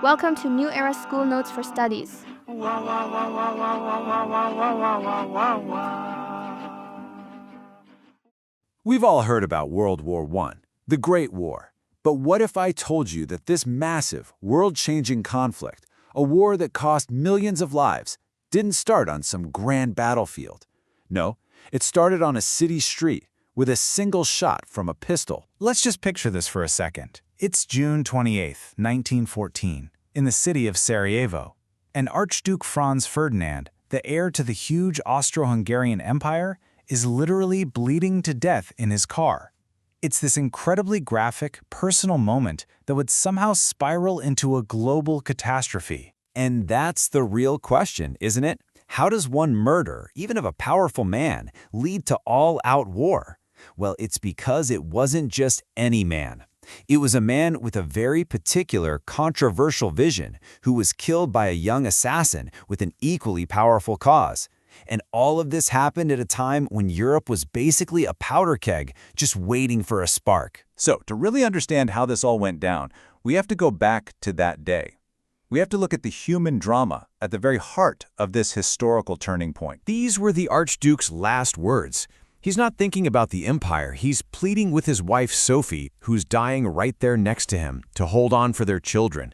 Welcome to New Era School Notes for Studies. We've all heard about World War I, the Great War. But what if I told you that this massive, world-changing conflict, a war that cost millions of lives, didn't start on some grand battlefield? No, it started on a city street with a single shot from a pistol. Let's just picture this for a second. It's June 28, 1914, in the city of Sarajevo, and Archduke Franz Ferdinand, the heir to the huge Austro-Hungarian Empire, is literally bleeding to death in his car. It's this incredibly graphic, personal moment that would somehow spiral into a global catastrophe. And that's the real question, isn't it? How does one murder, even of a powerful man, lead to all-out war? Well, it's because it wasn't just any man. It was a man with a very particular, controversial vision who was killed by a young assassin with an equally powerful cause. And all of this happened at a time when Europe was basically a powder keg, just waiting for a spark. So, to really understand how this all went down, we have to go back to that day. We have to look at the human drama at the very heart of this historical turning point. These were the Archduke's last words. He's not thinking about the empire, he's pleading with his wife Sophie, who's dying right there next to him, to hold on for their children.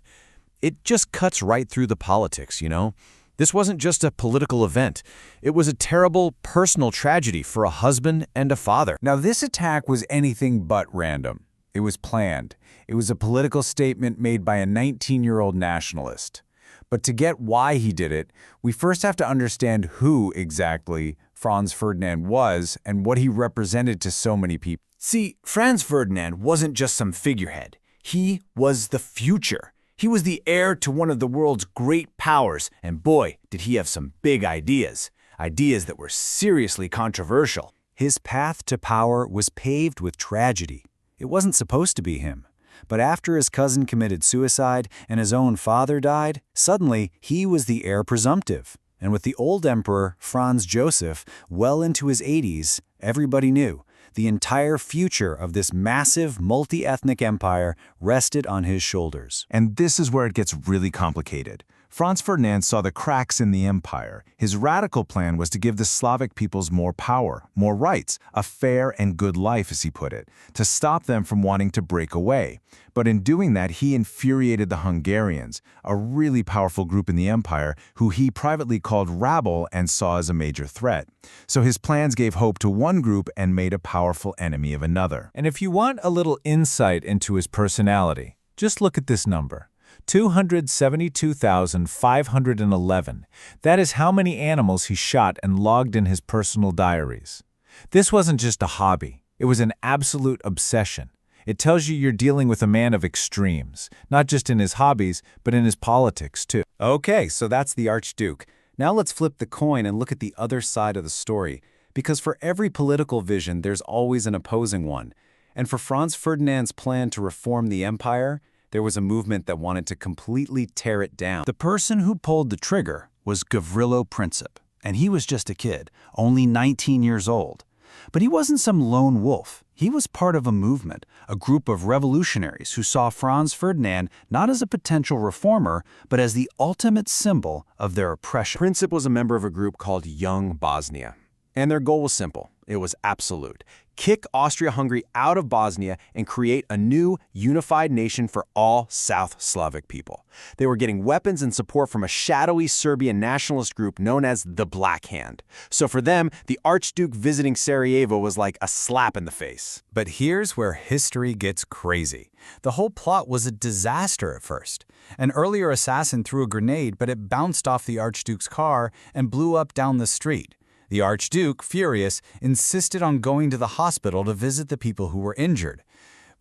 It just cuts right through the politics, you know? This wasn't just a political event. It was a terrible personal tragedy for a husband and a father. Now, this attack was anything but random. It was planned. It was a political statement made by a 19-year-old nationalist. But to get why he did it, we first have to understand who exactly Franz Ferdinand was and what he represented to so many people. See, Franz Ferdinand wasn't just some figurehead. He was the future. He was the heir to one of the world's great powers, and boy, did he have some big ideas. Ideas that were seriously controversial. His path to power was paved with tragedy. It wasn't supposed to be him. But after his cousin committed suicide and his own father died, suddenly he was the heir presumptive. And with the old emperor, Franz Joseph, well into his 80s, everybody knew the entire future of this massive multi-ethnic empire rested on his shoulders. And this is where it gets really complicated. Franz Ferdinand saw the cracks in the empire. His radical plan was to give the Slavic peoples more power, more rights, a fair and good life, as he put it, to stop them from wanting to break away. But in doing that, he infuriated the Hungarians, a really powerful group in the empire who he privately called rabble and saw as a major threat. So his plans gave hope to one group and made a powerful enemy of another. And if you want a little insight into his personality, just look at this number. 272,511. That is how many animals he shot and logged in his personal diaries. This wasn't just a hobby. It was an absolute obsession. It tells you you're dealing with a man of extremes, not just in his hobbies, but in his politics, too. Okay, so that's the Archduke. Now let's flip the coin and look at the other side of the story. Because for every political vision, there's always an opposing one. And for Franz Ferdinand's plan to reform the empire, there was a movement that wanted to completely tear it down. The person who pulled the trigger was Gavrilo Princip, and he was just a kid, only 19 years old. But he wasn't some lone wolf. He was part of a movement, a group of revolutionaries who saw Franz Ferdinand not as a potential reformer, but as the ultimate symbol of their oppression. Princip was a member of a group called Young Bosnia. And their goal was simple. It was absolute. Kick Austria-Hungary out of Bosnia and create a new, unified nation for all South Slavic people. They were getting weapons and support from a shadowy Serbian nationalist group known as the Black Hand. So for them, the Archduke visiting Sarajevo was like a slap in the face. But here's where history gets crazy. The whole plot was a disaster at first. An earlier assassin threw a grenade, but it bounced off the Archduke's car and blew up down the street. The Archduke, furious, insisted on going to the hospital to visit the people who were injured.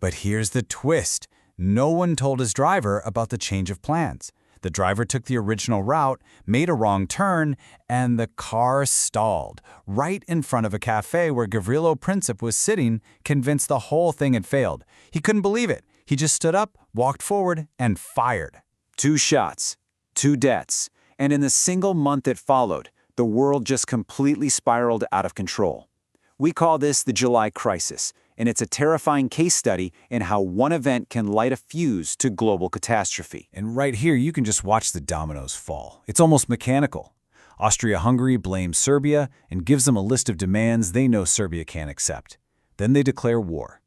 But here's the twist. No one told his driver about the change of plans. The driver took the original route, made a wrong turn, and the car stalled right in front of a cafe where Gavrilo Princip was sitting, convinced the whole thing had failed. He couldn't believe it. He just stood up, walked forward, and fired. 2 shots, 2 deaths, and in the single month that followed, the world just completely spiraled out of control. We call this the July Crisis. and it's a terrifying case study in how one event can light a fuse to global catastrophe. And right here, you can just watch the dominoes fall. It's almost mechanical. Austria-Hungary blames Serbia and gives them a list of demands they know Serbia can't accept. Then they declare war.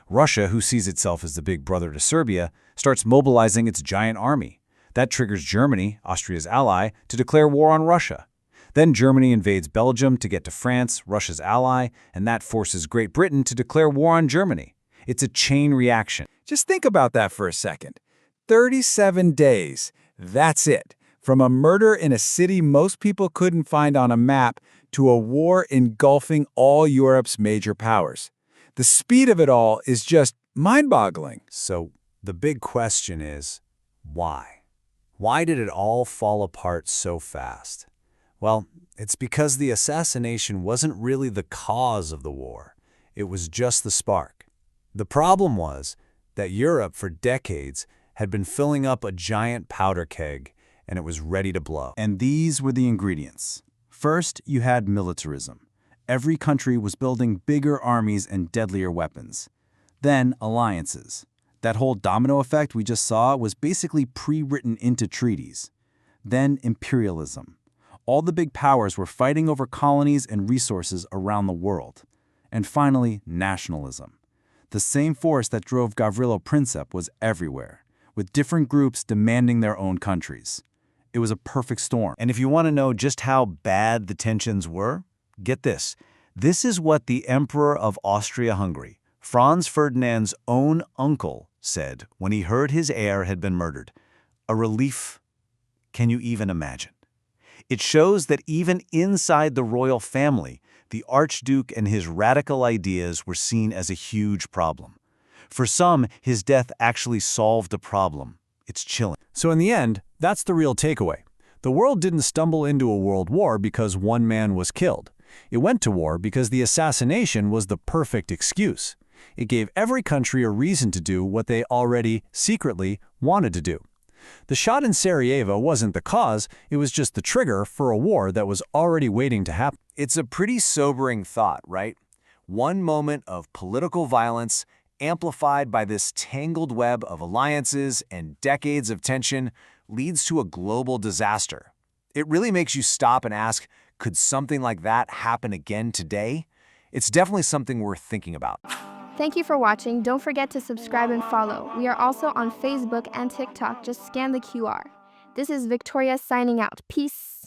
Russia, who sees itself as the big brother to Serbia, starts mobilizing its giant army. That triggers Germany, Austria's ally, to declare war on Russia. Then Germany invades Belgium to get to France, Russia's ally, and that forces Great Britain to declare war on Germany. It's a chain reaction. Just think about that for a second. 37 days. That's it. From a murder in a city most people couldn't find on a map to a war engulfing all Europe's major powers. The speed of it all is just mind-boggling. So the big question is, why? Why did it all fall apart so fast? Well, it's because the assassination wasn't really the cause of the war. It was just the spark. The problem was that Europe, for decades, had been filling up a giant powder keg, and it was ready to blow. And these were the ingredients. First, you had militarism. Every country was building bigger armies and deadlier weapons. Then, alliances. That whole domino effect we just saw was basically pre-written into treaties. Then, imperialism. All the big powers were fighting over colonies and resources around the world. And finally, nationalism. The same force that drove Gavrilo Princip was everywhere, with different groups demanding their own countries. It was a perfect storm. And if you want to know just how bad the tensions were, get this. This is what the Emperor of Austria-Hungary, Franz Ferdinand's own uncle, said when he heard his heir had been murdered. A relief. Can you even imagine? It shows that even inside the royal family, the Archduke and his radical ideas were seen as a huge problem. For some, his death actually solved a problem. It's chilling. So in the end, that's the real takeaway. The world didn't stumble into a world war because one man was killed. It went to war because the assassination was the perfect excuse. It gave every country a reason to do what they already, secretly, wanted to do. The shot in Sarajevo wasn't the cause, it was just the trigger for a war that was already waiting to happen. It's a pretty sobering thought, right? One moment of political violence, amplified by this tangled web of alliances and decades of tension, leads to a global disaster. It really makes you stop and ask, could something like that happen again today? It's definitely something worth thinking about. Thank you for watching. Don't forget to subscribe and follow. We are also on Facebook and TikTok. Just scan the QR. This is Victoria signing out. Peace.